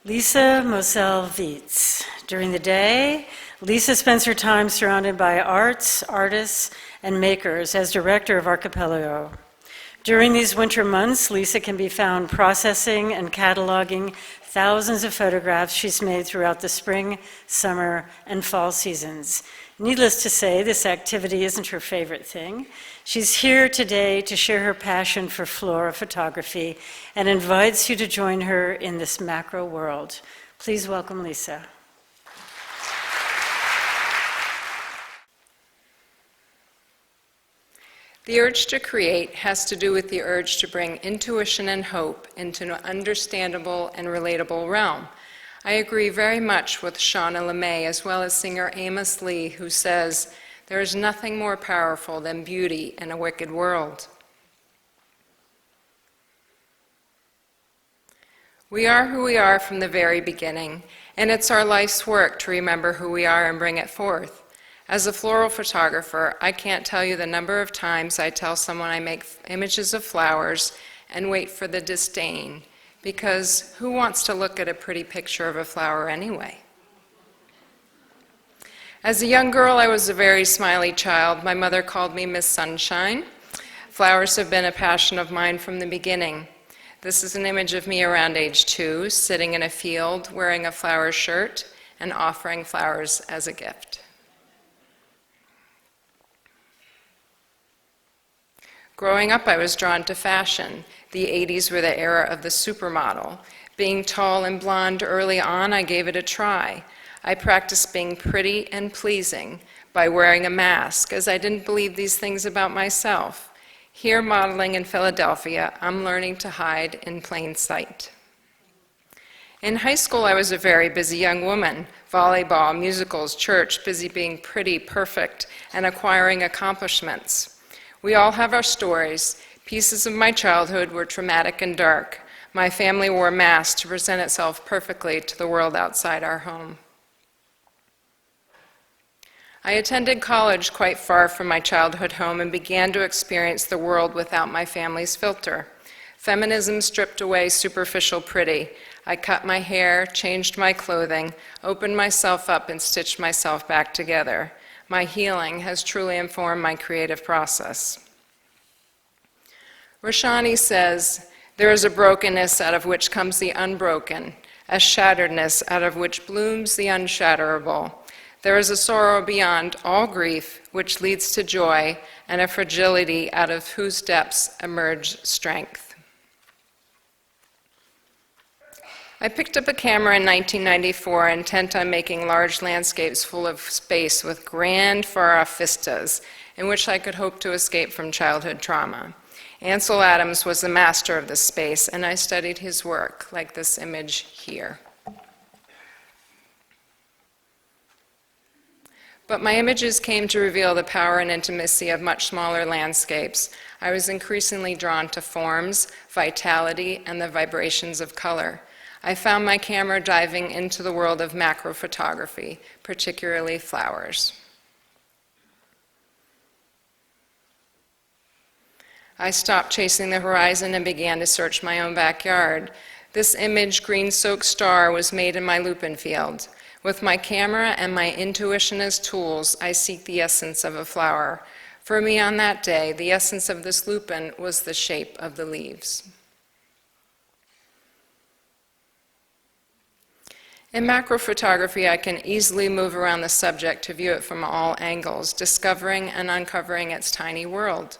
Lisa Mossel Vietze. During the day, Lisa spends her time surrounded by arts, artists, and makers as director of Archipelago. During these winter months, Lisa can be found processing and cataloging thousands of photographs she's made throughout the spring, summer, and fall seasons. Needless to say, this activity isn't her favorite thing. She's here today to share her passion for flora photography and invites you to join her in this macro world. Please welcome Lisa. The urge to create has to do with the urge to bring intuition and hope into an understandable and relatable realm. I agree very much with Shauna LeMay, as well as singer Amos Lee, who says, "There is nothing more powerful than beauty in a wicked world." We are who we are from the very beginning, and it's our life's work to remember who we are and bring it forth. As a floral photographer, I can't tell you the number of times I tell someone I make images of flowers and wait for the disdain, because who wants to look at a pretty picture of a flower anyway? As a young girl, I was a very smiley child. My mother called me Miss Sunshine. Flowers have been a passion of mine from the beginning. This is an image of me around age 2, sitting in a field, wearing a flower shirt, and offering flowers as a gift. Growing up, I was drawn to fashion. The 80s were the era of the supermodel. Being tall and blonde early on, I gave it a try. I practiced being pretty and pleasing by wearing a mask, as I didn't believe these things about myself. Here, modeling in Philadelphia, I'm learning to hide in plain sight. In high school, I was a very busy young woman. Volleyball, musicals, church, busy being pretty, perfect, and acquiring accomplishments. We all have our stories. Pieces of my childhood were traumatic and dark. My family wore masks to present itself perfectly to the world outside our home. I attended college quite far from my childhood home and began to experience the world without my family's filter. Feminism stripped away superficial pretty. I cut my hair, changed my clothing, opened myself up, and stitched myself back together. My healing has truly informed my creative process. Roshani says, "There is a brokenness out of which comes the unbroken, a shatteredness out of which blooms the unshatterable. There is a sorrow beyond all grief which leads to joy, and a fragility out of whose depths emerge strength." I picked up a camera in 1994, intent on making large landscapes full of space with grand far-off vistas in which I could hope to escape from childhood trauma. Ansel Adams was the master of this space, and I studied his work, like this image here. But my images came to reveal the power and intimacy of much smaller landscapes. I was increasingly drawn to forms, vitality, and the vibrations of color. I found my camera diving into the world of macro photography, particularly flowers. I stopped chasing the horizon and began to search my own backyard. This image, Green Soaked Star, was made in my lupin field. With my camera and my intuition as tools, I seek the essence of a flower. For me on that day, the essence of this lupin was the shape of the leaves. In macro photography, I can easily move around the subject to view it from all angles, discovering and uncovering its tiny world.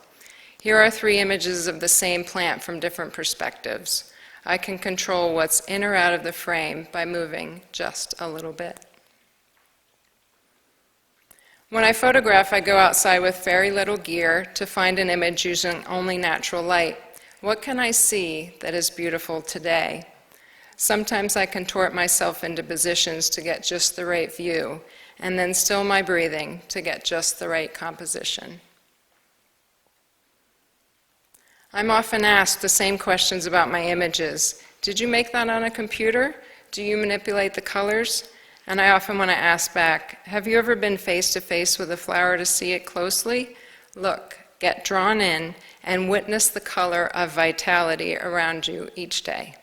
Here are 3 images of the same plant from different perspectives. I can control what's in or out of the frame by moving just a little bit. When I photograph, I go outside with very little gear to find an image using only natural light. What can I see that is beautiful today? Sometimes I contort myself into positions to get just the right view, and then still my breathing to get just the right composition. I'm often asked the same questions about my images. Did you make that on a computer? Do you manipulate the colors? And I often want to ask back, have you ever been face to face with a flower to see it closely? Look, get drawn in, and witness the color of vitality around you each day.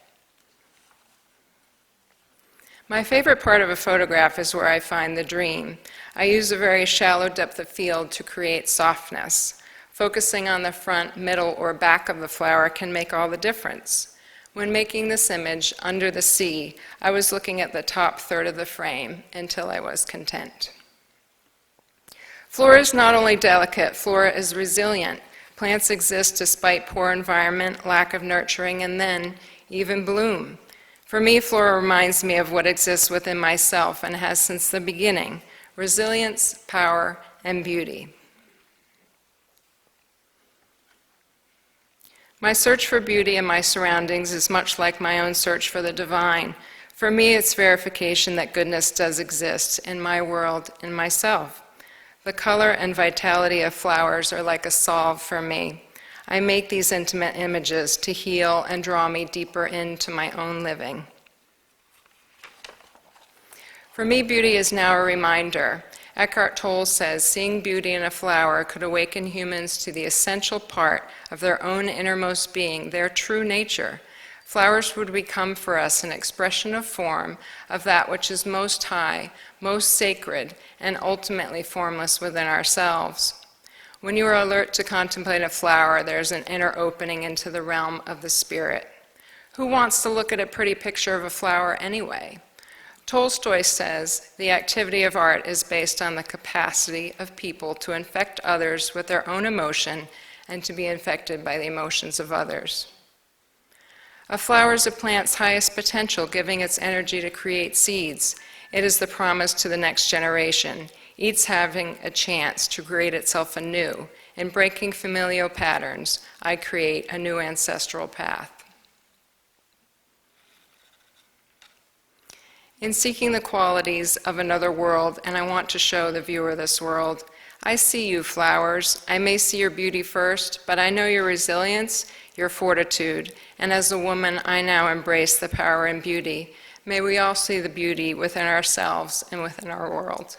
My favorite part of a photograph is where I find the dream. I use a very shallow depth of field to create softness. Focusing on the front, middle, or back of the flower can make all the difference. When making this image, Under the Sea, I was looking at the top third of the frame until I was content. Flora is not only delicate, flora is resilient. Plants exist despite poor environment, lack of nurturing, and then even bloom. For me, flora reminds me of what exists within myself and has since the beginning: resilience, power, and beauty. My search for beauty in my surroundings is much like my own search for the divine. For me, it's verification that goodness does exist in my world, in myself. The color and vitality of flowers are like a salve for me. I make these intimate images to heal and draw me deeper into my own living. For me, beauty is now a reminder. Eckhart Tolle says, seeing beauty in a flower could awaken humans to the essential part of their own innermost being, their true nature. Flowers would become for us an expression of form of that which is most high, most sacred, and ultimately formless within ourselves. When you are alert to contemplate a flower, there's an inner opening into the realm of the spirit. Who wants to look at a pretty picture of a flower anyway? Tolstoy says, the activity of art is based on the capacity of people to infect others with their own emotion and to be infected by the emotions of others. A flower is a plant's highest potential, giving its energy to create seeds. It is the promise to the next generation, each having a chance to create itself anew. In breaking familial patterns, I create a new ancestral path. In seeking the qualities of another world, and I want to show the viewer this world, I see you, flowers. I may see your beauty first, but I know your resilience, your fortitude, and as a woman, I now embrace the power and beauty. May we all see the beauty within ourselves and within our world.